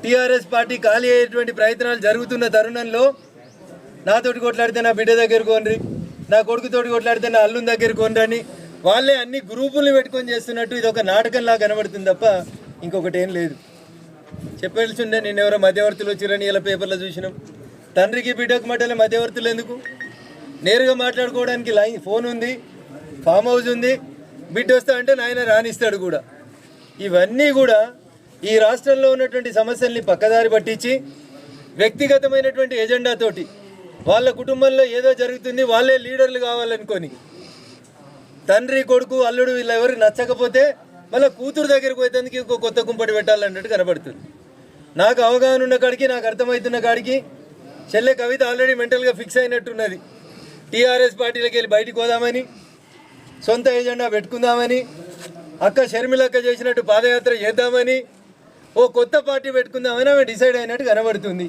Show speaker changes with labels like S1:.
S1: TRS party ఖాళీ అయ్యేటువంటి ప్రయత్నాలు జరుగుతున్న తరుణంలో నాతోటి కొట్లాడితే నా బిడ్డ దగ్గర కొనరి, నా కొడుకుతోటి కొట్లాడితే నా అల్లుని దగ్గర కొనరని వాళ్ళే అన్ని గ్రూపుల్ని పెట్టుకొని చేస్తున్నట్టు ఇది ఒక నాటకంలా కనబడుతుంది తప్ప ఇంకొకటి ఏం లేదు. చెప్పాల్సి ఉండే నిన్నెవరో మధ్యవర్తులు వచ్చిరని ఇలా పేపర్లో చూసినాం. తండ్రికి బిడ్డకు మధ్యలో మధ్యవర్తులు ఎందుకు? నేరుగా మాట్లాడుకోవడానికి ఫోన్ ఉంది, ఫామ్ హౌస్ ఉంది. బిడ్డ వస్తా అంటే నాయన రానిస్తాడు కూడా. ఇవన్నీ కూడా ఈ రాష్ట్రంలో ఉన్నటువంటి సమస్యల్ని పక్కదారి పట్టించి వ్యక్తిగతమైనటువంటి ఎజెండాతోటి వాళ్ళ కుటుంబంలో ఏదో జరుగుతుంది, వాళ్ళే లీడర్లు కావాలనుకొని తండ్రి కొడుకు అల్లుడు వీళ్ళెవరు నచ్చకపోతే మళ్ళీ కూతురు దగ్గరికి పోయేందుకు ఇంకో కొత్త కుంపటి పెట్టాలన్నట్టు కనబడుతుంది. నాకు అవగాహన ఉన్న కాడికి, నాకు అర్థమవుతున్న కాడికి చెల్లె కవిత ఆల్రెడీ మెంటల్గా ఫిక్స్ అయినట్టున్నది. టీఆర్ఎస్ పార్టీలోకి వెళ్ళి బయటికి పోదామని, సొంత ఎజెండా పెట్టుకుందామని, అక్క షర్మిలక్క చేసినట్టు పాదయాత్ర చేద్దామని, ఓ కొత్త పార్టీ పెట్టుకుందామని ఆమె డిసైడ్ అయినట్టు కనబడుతుంది.